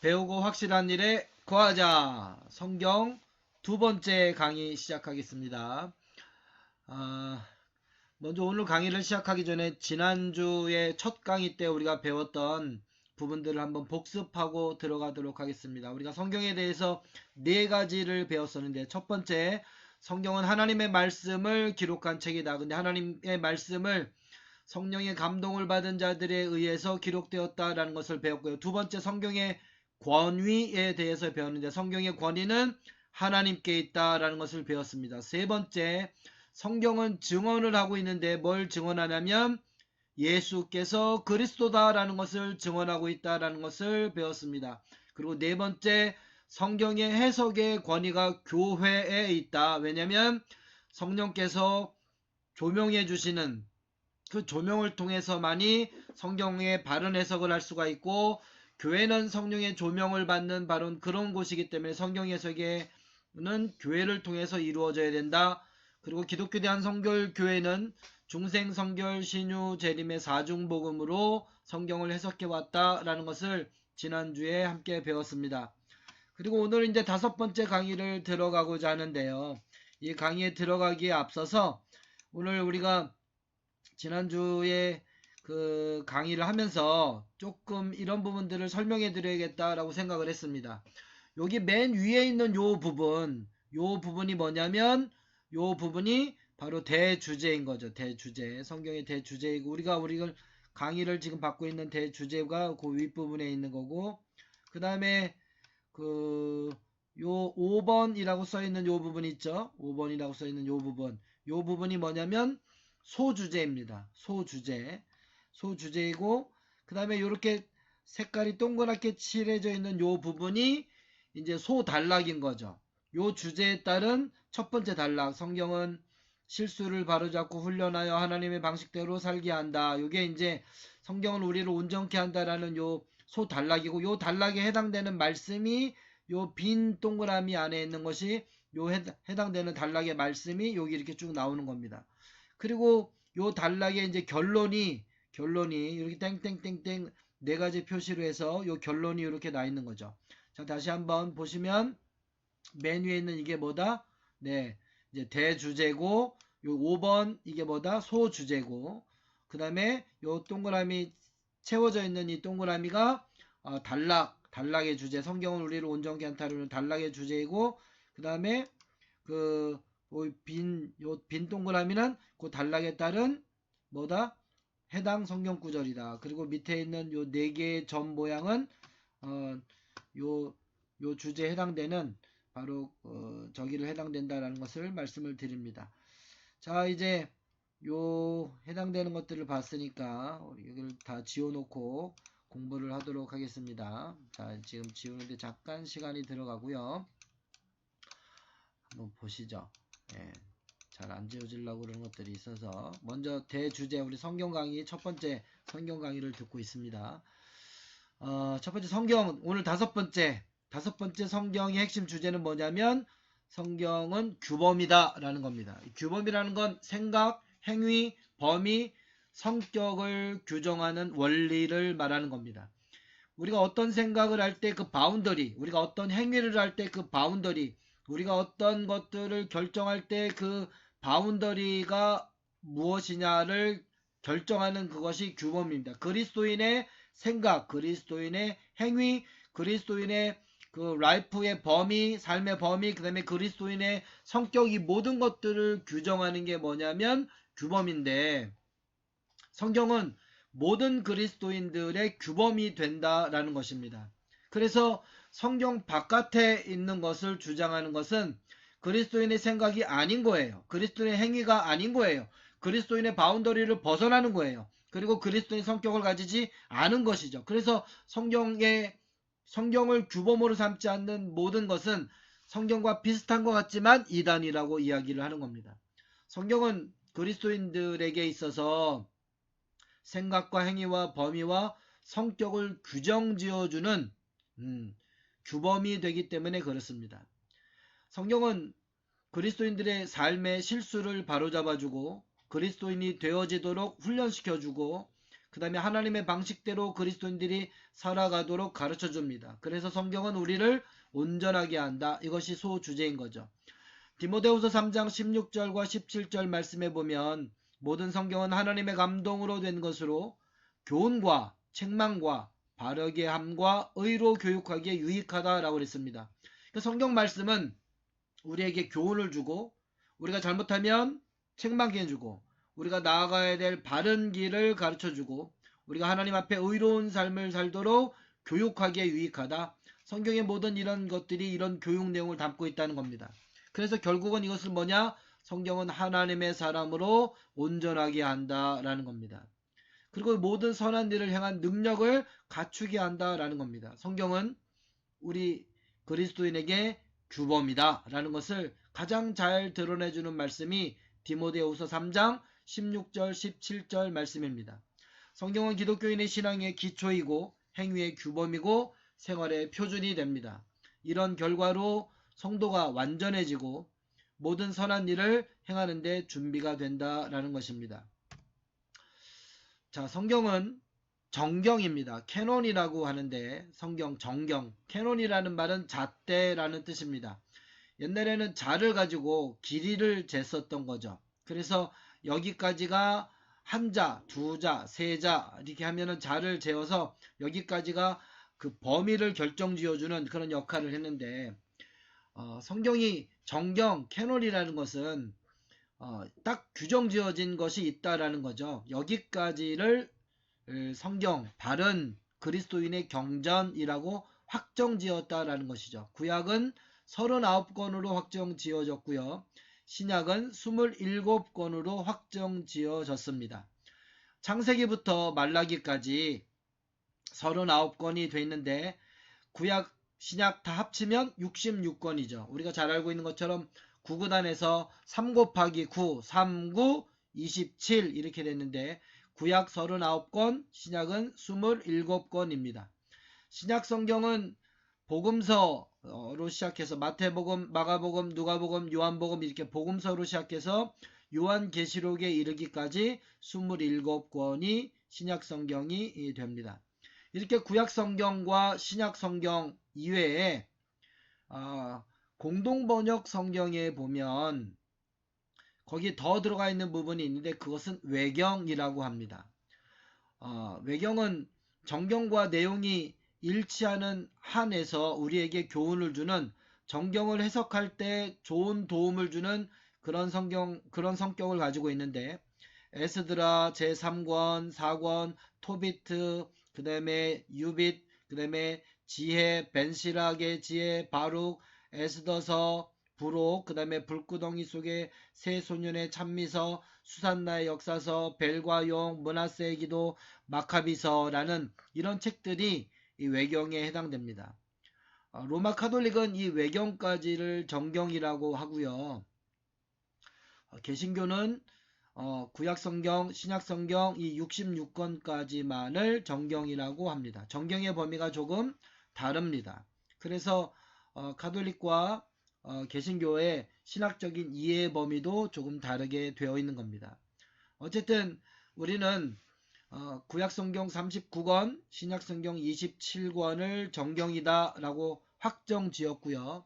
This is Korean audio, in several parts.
배우고 확실한 일에 거하자. 성경 두 번째 강의 시작하겠습니다. 먼저 오늘 강의를 시작하기 전에 지난주에 첫 강의 때 우리가 배웠던 부분들을 한번 복습하고 들어가도록 하겠습니다. 우리가 성경에 대해서 네 가지를 배웠었는데, 첫 번째, 성경은 하나님의 말씀을 기록한 책이다. 근데 하나님의 말씀을 성령의 감동을 받은 자들에 의해서 기록되었다라는 것을 배웠고요. 두 번째, 성경의 권위에 대해서 배웠는데, 성경의 권위는 하나님께 있다라는 것을 배웠습니다. 세 번째, 성경은 증언을 하고 있는데 뭘 증언하냐면 예수께서 그리스도다라는 것을 증언하고 있다라는 것을 배웠습니다. 그리고 네 번째, 성경의 해석의 권위가 교회에 있다. 왜냐하면 성령께서 조명해 주시는 그 조명을 통해서만이 성경의 바른 해석을 할 수가 있고, 교회는 성령의 조명을 받는 바로 그런 곳이기 때문에 성경 해석에는 교회를 통해서 이루어져야 된다. 그리고 기독교 대한성결교회는 중생성결 신유 재림의 사중복음으로 성경을 해석해 왔다라는 것을 지난주에 함께 배웠습니다. 그리고 오늘 이제 다섯 번째 강의를 들어가고자 하는데요. 이 강의에 들어가기에 앞서서 오늘 우리가 지난주에 그 강의를 하면서 조금 이런 부분들을 설명해 드려야겠다라고 생각을 했습니다. 여기 맨 위에 있는 요 부분이 뭐냐면 요 부분이 바로 대주제인 거죠. 대주제. 성경의 대주제이고, 우리가 강의를 지금 받고 있는 대주제가 그 윗부분에 있는 거고, 그 다음에 요 5번이라고 써있는 요 부분 있죠. 5번이라고 써있는 요 부분이 뭐냐면 소주제입니다. 소주제이고, 그 다음에 요렇게 색깔이 동그랗게 칠해져 있는 요 부분이 이제 소단락인 거죠. 요 주제에 따른 첫 번째 단락, 성경은 실수를 바로잡고 훈련하여 하나님의 방식대로 살게 한다. 요게 이제 성경은 우리를 온전케 한다라는 요 소단락이고, 요 단락에 해당되는 말씀이 요 빈 동그라미 안에 있는 것이 요 해당되는 단락의 말씀이 여기 이렇게 쭉 나오는 겁니다. 그리고 요 단락의 이제 결론이 이렇게 땡땡땡땡 네 가지 표시로 해서 요 결론이 이렇게 나 있는 거죠. 자, 다시 한번 보시면 맨 위에 있는 이게 뭐다? 네, 이제 대주제고, 요 5번 이게 뭐다? 소주제고, 그 다음에 요 동그라미 채워져 있는 이 동그라미가 단락의 주제, 성경은 우리를 온전케 한다는 단락의 주제이고, 그 다음에 빈 동그라미는 그 단락에 따른 뭐다? 해당 성경 구절이다. 그리고 밑에 있는 요 네 개의 점 모양은 요 주제에 해당되는 바로 저기를 해당된다라는 것을 말씀을 드립니다. 자, 이제 요 해당되는 것들을 봤으니까 여기를 다 지워놓고 공부를 하도록 하겠습니다. 자, 지금 지우는데 잠깐 시간이 들어가고요. 한번 보시죠. 예, 잘 안 지워지려고 그런 것들이 있어서 먼저 대주제, 우리 성경 강의 첫 번째 성경 강의를 듣고 있습니다. 첫 번째 성경, 오늘 다섯 번째 성경의 핵심 주제는 뭐냐면 성경은 규범이다 라는 겁니다. 규범이라는 건 생각, 행위, 범위, 성격을 규정하는 원리를 말하는 겁니다. 우리가 어떤 생각을 할 때 그 바운더리, 우리가 어떤 행위를 할 때 그 바운더리, 우리가 어떤 것들을 결정할 때 그 바운더리가 무엇이냐를 결정하는 그것이 규범입니다. 그리스도인의 생각, 그리스도인의 행위, 그리스도인의 그 라이프의 범위, 삶의 범위, 그 다음에 그리스도인의 성격, 이 모든 것들을 규정하는 게 뭐냐면 규범인데, 성경은 모든 그리스도인들의 규범이 된다라는 것입니다. 그래서 성경 바깥에 있는 것을 주장하는 것은 그리스도인의 생각이 아닌 거예요. 그리스도인의 행위가 아닌 거예요. 그리스도인의 바운더리를 벗어나는 거예요. 그리고 그리스도인의 성격을 가지지 않은 것이죠. 그래서 성경을 규범으로 삼지 않는 모든 것은 성경과 비슷한 것 같지만 이단이라고 이야기를 하는 겁니다. 성경은 그리스도인들에게 있어서 생각과 행위와 범위와 성격을 규정지어주는 규범이 되기 때문에 그렇습니다. 성경은 그리스도인들의 삶의 실수를 바로잡아주고 그리스도인이 되어지도록 훈련시켜주고, 그 다음에 하나님의 방식대로 그리스도인들이 살아가도록 가르쳐 줍니다. 그래서 성경은 우리를 온전하게 한다. 이것이 소주제인 거죠. 디모데후서 3장 16절과 17절 말씀에 보면 모든 성경은 하나님의 감동으로 된 것으로 교훈과 책망과 바르게 함과 의로 교육하기에 유익하다라고 그랬습니다. 성경 말씀은 우리에게 교훈을 주고 우리가 잘못하면 책망해 주고 우리가 나아가야 될 바른 길을 가르쳐 주고 우리가 하나님 앞에 의로운 삶을 살도록 교육하기에 유익하다. 성경의 모든 이런 것들이 이런 교육 내용을 담고 있다는 겁니다. 그래서 결국은 이것은 뭐냐? 성경은 하나님의 사람으로 온전하게 한다라는 겁니다. 그리고 모든 선한 일을 향한 능력을 갖추게 한다라는 겁니다. 성경은 우리 그리스도인에게 규범이다 라는 것을 가장 잘 드러내주는 말씀이 디모데후서 3장 16절 17절 말씀입니다. 성경은 기독교인의 신앙의 기초이고 행위의 규범이고 생활의 표준이 됩니다. 이런 결과로 성도가 완전해지고 모든 선한 일을 행하는 데 준비가 된다라는 것입니다. 자, 성경은 정경입니다. 캐논이라고 하는데 성경 정경. 캐논이라는 말은 잣대라는 뜻입니다. 옛날에는 자를 가지고 길이를 쟀었던 거죠. 그래서 여기까지가 한 자, 두 자, 세 자 이렇게 하면은 자를 재어서 여기까지가 그 범위를 결정지어주는 그런 역할을 했는데 성경이 정경, 캐논이라는 것은 딱 규정지어진 것이 있다라는 거죠. 여기까지를 성경, 바른 그리스도인의 경전이라고 확정지었다라는 것이죠. 구약은 39권으로 확정지어졌고요. 신약은 27권으로 확정지어졌습니다. 창세기부터 말라기까지 39권이 돼 있는데 구약, 신약 다 합치면 66권이죠. 우리가 잘 알고 있는 것처럼 구구단에서 3 곱하기 9, 3, 9, 27 이렇게 됐는데 구약 39권, 신약은 27권입니다. 신약 성경은 복음서로 시작해서 마태복음, 마가복음, 누가복음, 요한복음 이렇게 복음서로 시작해서 요한계시록에 이르기까지 27권이 신약 성경이 됩니다. 이렇게 구약 성경과 신약 성경 이외에 공동번역 성경에 보면 거기 더 들어가 있는 부분이 있는데 그것은 외경이라고 합니다. 외경은 정경과 내용이 일치하는 한에서 우리에게 교훈을 주는 정경을 해석할 때 좋은 도움을 주는 그런 성격을 가지고 있는데 에스드라 제3권, 4권, 토비트, 그 다음에 유빗, 그 다음에 지혜, 벤시락의 지혜, 바룩, 에스더서, 부록, 그 다음에 불구덩이 속의 새 소년의 찬미서, 수산나의 역사서, 벨과 용, 므낫세의 기도, 마카비서라는 이런 책들이 이 외경에 해당됩니다. 로마 카톨릭은 이 외경까지를 정경이라고 하고요. 개신교는 구약성경, 신약성경 이 66권까지만을 정경이라고 합니다. 정경의 범위가 조금 다릅니다. 그래서 가톨릭과 개신교의 신학적인 이해 범위도 조금 다르게 되어 있는 겁니다. 어쨌든 우리는 구약성경 39권, 신약성경 27권을 정경이다 라고 확정지었고요.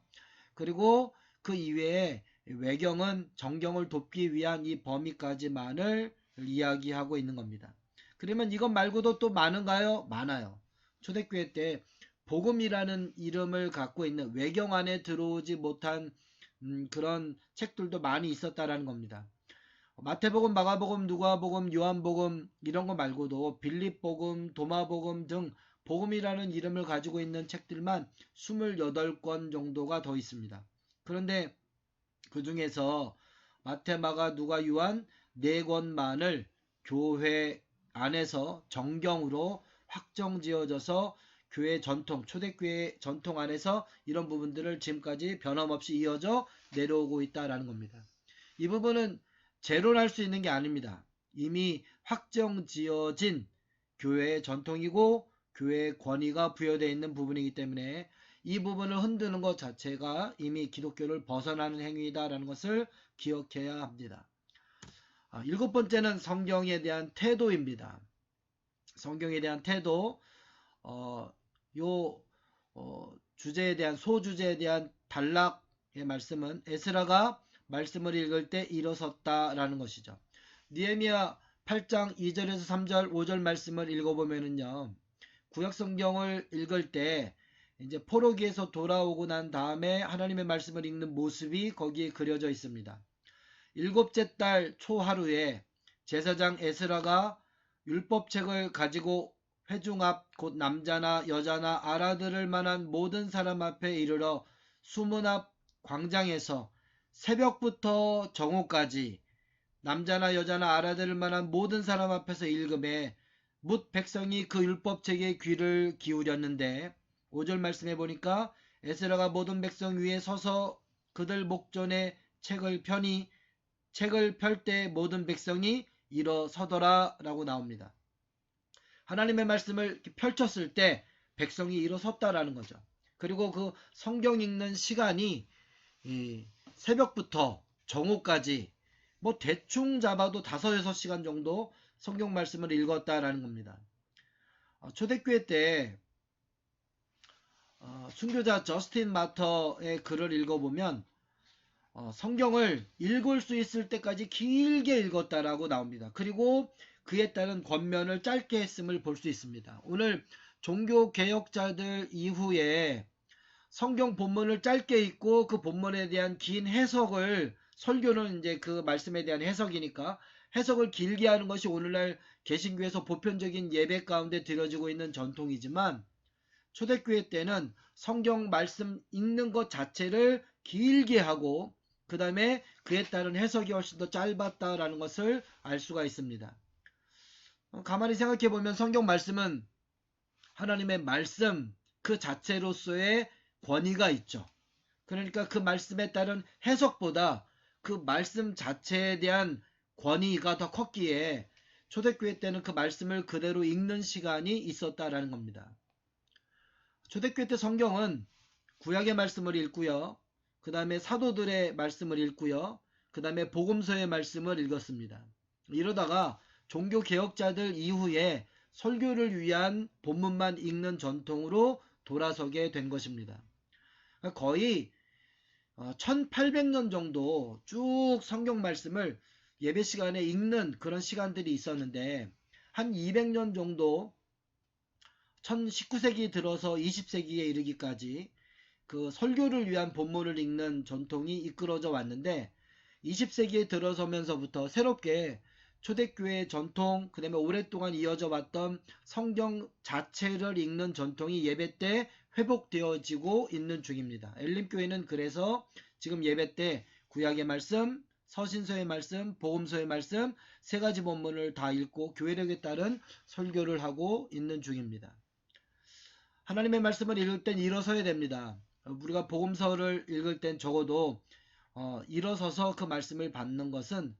그리고 그 이외에 외경은 정경을 돕기 위한 이 범위까지만을 이야기하고 있는 겁니다. 그러면 이것 말고도 또 많은가요? 많아요. 초대교회 때 복음이라는 이름을 갖고 있는 외경 안에 들어오지 못한 그런 책들도 많이 있었다라는 겁니다. 마태복음, 마가복음, 누가복음, 요한복음 이런 거 말고도 빌립복음, 도마복음 등 복음이라는 이름을 가지고 있는 책들만 28권 정도가 더 있습니다. 그런데 그 중에서 마태, 마가, 누가, 요한 4권만을 교회 안에서 정경으로 확정지어져서 교회 전통, 초대교회 전통 안에서 이런 부분들을 지금까지 변함없이 이어져 내려오고 있다라는 겁니다. 이 부분은 재론할 수 있는 게 아닙니다. 이미 확정지어진 교회의 전통이고 교회의 권위가 부여되어 있는 부분이기 때문에 이 부분을 흔드는 것 자체가 이미 기독교를 벗어나는 행위다라는 것을 기억해야 합니다. 7번째는 성경에 대한 태도입니다. 성경에 대한 태도, 요 주제에 대한 소주제에 대한 단락의 말씀은 에스라가 말씀을 읽을 때 일어섰다라는 것이죠. 느헤미야 8장 2절에서 3절, 5절 말씀을 읽어보면은요, 구약 성경을 읽을 때 이제 포로기에서 돌아오고 난 다음에 하나님의 말씀을 읽는 모습이 거기에 그려져 있습니다. 일곱째 달 초하루에 제사장 에스라가 율법책을 가지고 회중 앞 곧 남자나 여자나 알아들을 만한 모든 사람 앞에 이르러 수문 앞 광장에서 새벽부터 정오까지 남자나 여자나 알아들을 만한 모든 사람 앞에서 읽음에 뭇 백성이 그 율법책에 귀를 기울였는데 5절 말씀해 보니까 에스라가 모든 백성 위에 서서 그들 목전에 책을 펴니 책을 펼 때 모든 백성이 일어서더라 라고 나옵니다. 하나님의 말씀을 펼쳤을 때 백성이 일어섰다라는 거죠. 그리고 그 성경 읽는 시간이 새벽부터 정오까지 뭐 대충 잡아도 5-6시간 정도 성경 말씀을 읽었다라는 겁니다. 초대교회 때 순교자 저스틴 마터의 글을 읽어보면 성경을 읽을 수 있을 때까지 길게 읽었다라고 나옵니다. 그리고 그에 따른 권면을 짧게 했음을 볼 수 있습니다. 오늘 종교개혁자들 이후에 성경 본문을 짧게 읽고 그 본문에 대한 긴 해석을, 설교는 이제 그 말씀에 대한 해석이니까 해석을 길게 하는 것이 오늘날 개신교에서 보편적인 예배 가운데 드려지고 있는 전통이지만 초대교회 때는 성경 말씀 읽는 것 자체를 길게 하고 그 다음에 그에 따른 해석이 훨씬 더 짧았다라는 것을 알 수가 있습니다. 가만히 생각해 보면 성경 말씀은 하나님의 말씀 그 자체로서의 권위가 있죠. 그러니까 그 말씀에 따른 해석보다 그 말씀 자체에 대한 권위가 더 컸기에 초대교회 때는 그 말씀을 그대로 읽는 시간이 있었다라는 겁니다. 초대교회 때 성경은 구약의 말씀을 읽고요. 그 다음에 사도들의 말씀을 읽고요. 그 다음에 복음서의 말씀을 읽었습니다. 이러다가 종교개혁자들 이후에 설교를 위한 본문만 읽는 전통으로 돌아서게 된 것입니다. 거의 1800년 정도 쭉 성경 말씀을 예배 시간에 읽는 그런 시간들이 있었는데 한 200년 정도 19세기 들어서 20세기에 이르기까지 그 설교를 위한 본문을 읽는 전통이 이끌어져 왔는데 20세기에 들어서면서부터 새롭게 초대교회 전통, 그 다음에 오랫동안 이어져 왔던 성경 자체를 읽는 전통이 예배 때 회복되어지고 있는 중입니다. 엘림교회는 그래서 지금 예배 때 구약의 말씀, 서신서의 말씀, 복음서의 말씀 세 가지 본문을 다 읽고 교회력에 따른 설교를 하고 있는 중입니다. 하나님의 말씀을 읽을 땐 일어서야 됩니다. 우리가 복음서를 읽을 땐 적어도 일어서서 그 말씀을 받는 것은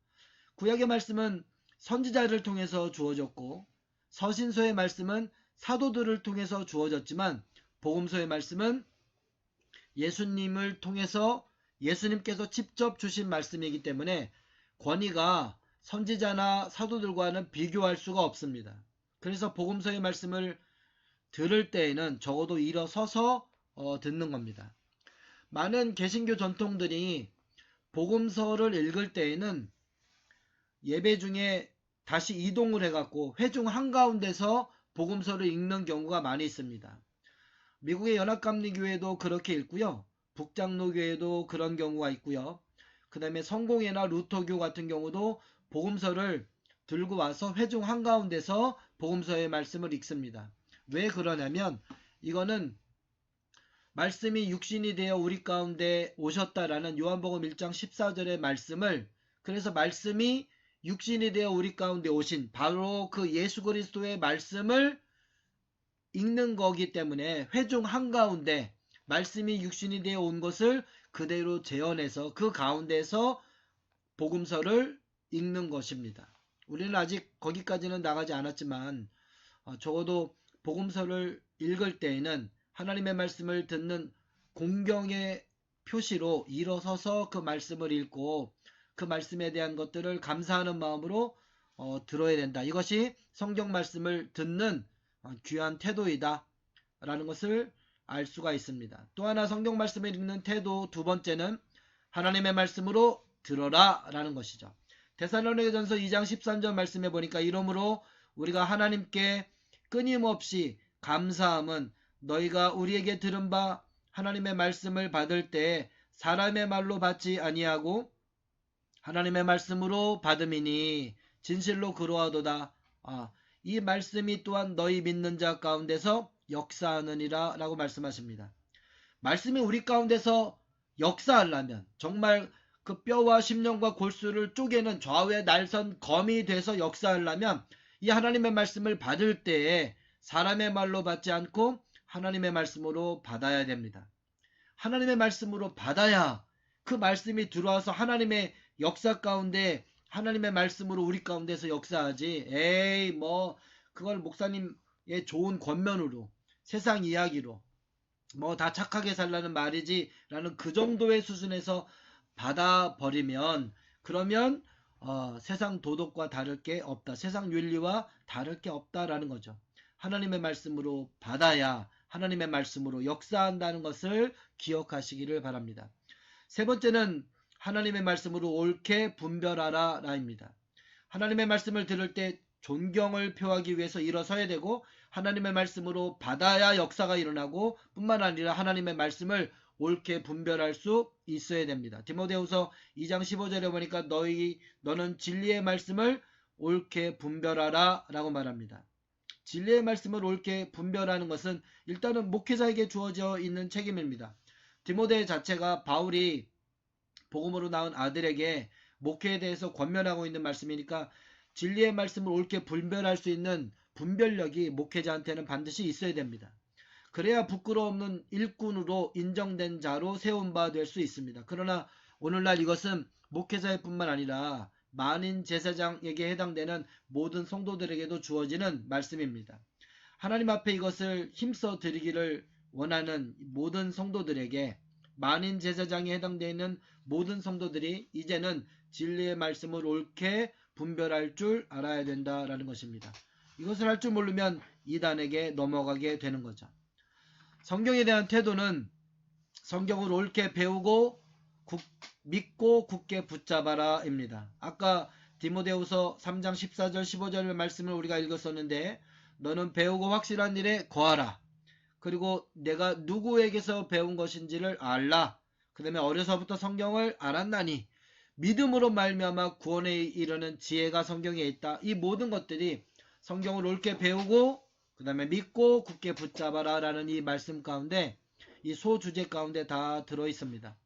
구약의 말씀은 선지자를 통해서 주어졌고 서신서의 말씀은 사도들을 통해서 주어졌지만 복음서의 말씀은 예수님을 통해서 예수님께서 직접 주신 말씀이기 때문에 권위가 선지자나 사도들과는 비교할 수가 없습니다. 그래서 복음서의 말씀을 들을 때에는 적어도 일어서서 듣는 겁니다. 많은 개신교 전통들이 복음서를 읽을 때에는 예배 중에 다시 이동을 해갖고 회중 한가운데서 복음서를 읽는 경우가 많이 있습니다. 미국의 연합감리교회도 그렇게 읽고요. 북장로교회도 그런 경우가 있고요. 그 다음에 성공회나 루터교 같은 경우도 복음서를 들고 와서 회중 한가운데서 복음서의 말씀을 읽습니다. 왜 그러냐면 이거는 말씀이 육신이 되어 우리 가운데 오셨다라는 요한복음 1장 14절의 말씀을, 그래서 말씀이 육신이 되어 우리 가운데 오신 바로 그 예수 그리스도의 말씀을 읽는 거기 때문에 회중 한가운데 말씀이 육신이 되어 온 것을 그대로 재현해서 그 가운데서 복음서를 읽는 것입니다. 우리는 아직 거기까지는 나가지 않았지만 적어도 복음서를 읽을 때에는 하나님의 말씀을 듣는 공경의 표시로 일어서서 그 말씀을 읽고 그 말씀에 대한 것들을 감사하는 마음으로 들어야 된다. 이것이 성경 말씀을 듣는 귀한 태도이다 라는 것을 알 수가 있습니다. 또 하나 성경 말씀을 읽는 태도 두 번째는 하나님의 말씀으로 들어라 라는 것이죠. 데살로니가전서 2장 13절 말씀해 보니까 이러므로 우리가 하나님께 끊임없이 감사함은 너희가 우리에게 들은 바 하나님의 말씀을 받을 때 사람의 말로 받지 아니하고 하나님의 말씀으로 받음이니 진실로 그러하도다. 이 말씀이 또한 너희 믿는 자 가운데서 역사하느니라 라고 말씀하십니다. 말씀이 우리 가운데서 역사하려면 정말 그 뼈와 심령과 골수를 쪼개는 좌우의 날선 검이 돼서 역사하려면 이 하나님의 말씀을 받을 때에 사람의 말로 받지 않고 하나님의 말씀으로 받아야 됩니다. 하나님의 말씀으로 받아야 그 말씀이 들어와서 하나님의 역사 가운데 하나님의 말씀으로 우리 가운데서 역사하지. 그걸 목사님의 좋은 권면으로 세상 이야기로 다 착하게 살라는 말이지 라는 그 정도의 수준에서 받아버리면 그러면 세상 도덕과 다를 게 없다. 세상 윤리와 다를 게 없다라는 거죠. 하나님의 말씀으로 받아야 하나님의 말씀으로 역사한다는 것을 기억하시기를 바랍니다. 세 번째는 하나님의 말씀으로 옳게 분별하라 라입니다. 하나님의 말씀을 들을 때 존경을 표하기 위해서 일어서야 되고 하나님의 말씀으로 받아야 역사가 일어나고 뿐만 아니라 하나님의 말씀을 옳게 분별할 수 있어야 됩니다. 디모데후서 2장 15절에 보니까 너는 진리의 말씀을 옳게 분별하라 라고 말합니다. 진리의 말씀을 옳게 분별하는 것은 일단은 목회자에게 주어져 있는 책임입니다. 디모데 자체가 바울이 복음으로 낳은 아들에게 목회에 대해서 권면하고 있는 말씀이니까 진리의 말씀을 옳게 분별할 수 있는 분별력이 목회자한테는 반드시 있어야 됩니다. 그래야 부끄러움 없는 일꾼으로 인정된 자로 세운 바 될 수 있습니다. 그러나 오늘날 이것은 목회자의 뿐만 아니라 만인 제사장에게 해당되는 모든 성도들에게도 주어지는 말씀입니다. 하나님 앞에 이것을 힘써 드리기를 원하는 모든 성도들에게 만인 제사장에 해당되는 모든 성도들이 이제는 진리의 말씀을 옳게 분별할 줄 알아야 된다라는 것입니다. 이것을 할 줄 모르면 이단에게 넘어가게 되는 거죠. 성경에 대한 태도는 성경을 옳게 배우고 믿고 굳게 붙잡아라 입니다. 아까 디모데후서 3장 14절 15절 말씀을 우리가 읽었었는데 너는 배우고 확실한 일에 거하라. 그리고 내가 누구에게서 배운 것인지를 알라. 그 다음에 어려서부터 성경을 알았나니 믿음으로 말미암아 구원에 이르는 지혜가 성경에 있다. 이 모든 것들이 성경을 옳게 배우고 그 다음에 믿고 굳게 붙잡아라 라는 이 말씀 가운데 이 소주제 가운데 다 들어있습니다.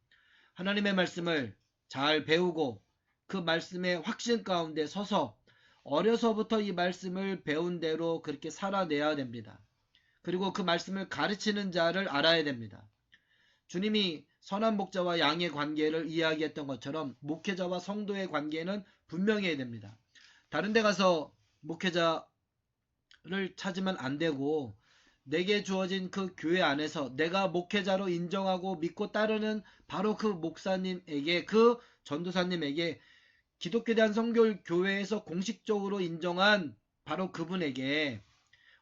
하나님의 말씀을 잘 배우고 그 말씀의 확신 가운데 서서 어려서부터 이 말씀을 배운 대로 그렇게 살아내야 됩니다. 그리고 그 말씀을 가르치는 자를 알아야 됩니다. 주님이 선한 목자와 양의 관계를 이야기했던 것처럼 목회자와 성도의 관계는 분명해야 됩니다. 다른 데 가서 목회자를 찾으면 안 되고 내게 주어진 그 교회 안에서 내가 목회자로 인정하고 믿고 따르는 바로 그 목사님에게 그 전도사님에게 기독교 대한선교교회에서 공식적으로 인정한 바로 그분에게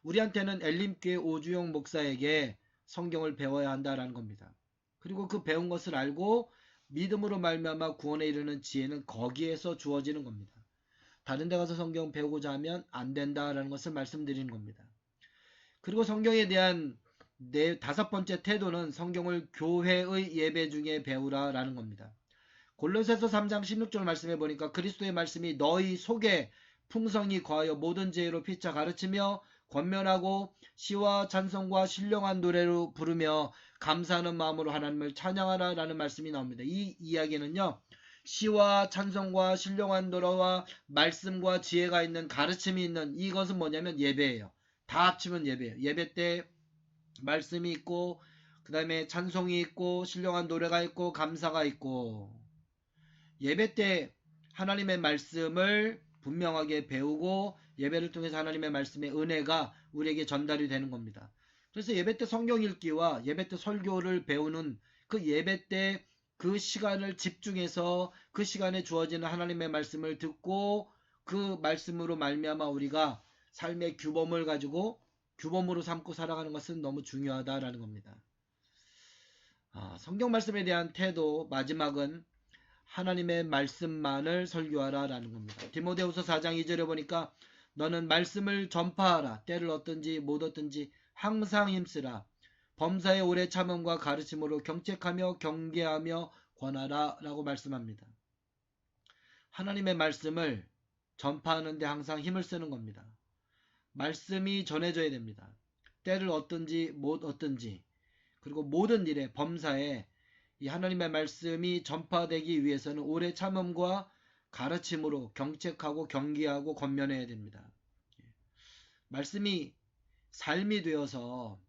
우리한테는 엘림교회 오주영 목사에게 성경을 배워야 한다라는 겁니다. 그리고 그 배운 것을 알고 믿음으로 말미암아 구원에 이르는 지혜는 거기에서 주어지는 겁니다. 다른 데 가서 성경 배우고자 하면 안 된다라는 것을 말씀드리는 겁니다. 그리고 성경에 대한 다섯 번째 태도는 성경을 교회의 예배 중에 배우라 라는 겁니다. 골로새서 3장 16절 말씀해 보니까 그리스도의 말씀이 너희 속에 풍성히 거하여 모든 지혜로 피차 가르치며 권면하고 시와 찬송과 신령한 노래로 부르며 감사하는 마음으로 하나님을 찬양하라 라는 말씀이 나옵니다. 이 이야기는요. 시와 찬송과 신령한 노래와 말씀과 지혜가 있는 가르침이 있는 이것은 뭐냐면 예배예요. 다 합치면 예배예요. 예배 때 말씀이 있고 그 다음에 찬송이 있고 신령한 노래가 있고 감사가 있고 예배 때 하나님의 말씀을 분명하게 배우고 예배를 통해서 하나님의 말씀의 은혜가 우리에게 전달이 되는 겁니다. 그래서 예배 때 성경 읽기와 예배 때 설교를 배우는 그 예배 때 그 시간을 집중해서 그 시간에 주어지는 하나님의 말씀을 듣고 그 말씀으로 말미암아 우리가 삶의 규범을 가지고 규범으로 삼고 살아가는 것은 너무 중요하다라는 겁니다. 성경 말씀에 대한 태도, 마지막은 하나님의 말씀만을 설교하라 라는 겁니다. 디모데후서 4장 2절에 보니까 너는 말씀을 전파하라. 때를 얻든지 못 얻든지 항상 힘쓰라. 범사의 오래 참음과 가르침으로 경책하며 경계하며 권하라 라고 말씀합니다. 하나님의 말씀을 전파하는 데 항상 힘을 쓰는 겁니다. 말씀이 전해져야 됩니다. 때를 얻든지 못 얻든지, 그리고 모든 일에 범사에 이 하나님의 말씀이 전파되기 위해서는 오래 참음과 가르침으로 경책하고 경계하고 권면해야 됩니다. 말씀이 삶이 되어서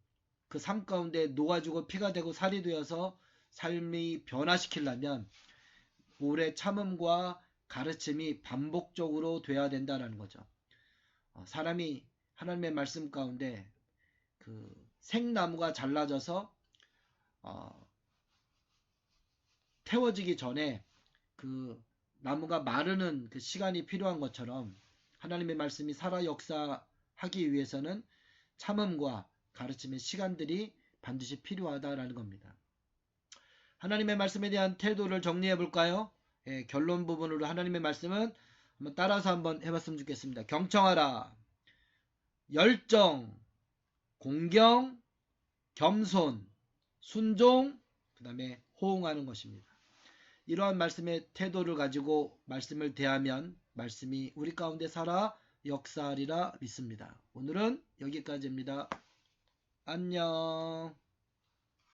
그 삶 가운데 녹아지고 피가 되고 살이 되어서 삶이 변화시키려면 오래 참음과 가르침이 반복적으로 돼야 된다는 거죠. 사람이 하나님의 말씀 가운데 그 생나무가 잘라져서 태워지기 전에 그 나무가 마르는 그 시간이 필요한 것처럼 하나님의 말씀이 살아 역사하기 위해서는 참음과 가르침의 시간들이 반드시 필요하다라는 겁니다. 하나님의 말씀에 대한 태도를 정리해 볼까요? 결론 부분으로 하나님의 말씀은 한번 따라서 한번 해봤으면 좋겠습니다. 경청하라. 열정, 공경, 겸손, 순종, 그 다음에 호응하는 것입니다. 이러한 말씀의 태도를 가지고 말씀을 대하면 말씀이 우리 가운데 살아 역사하리라 믿습니다. 오늘은 여기까지입니다. 안녕.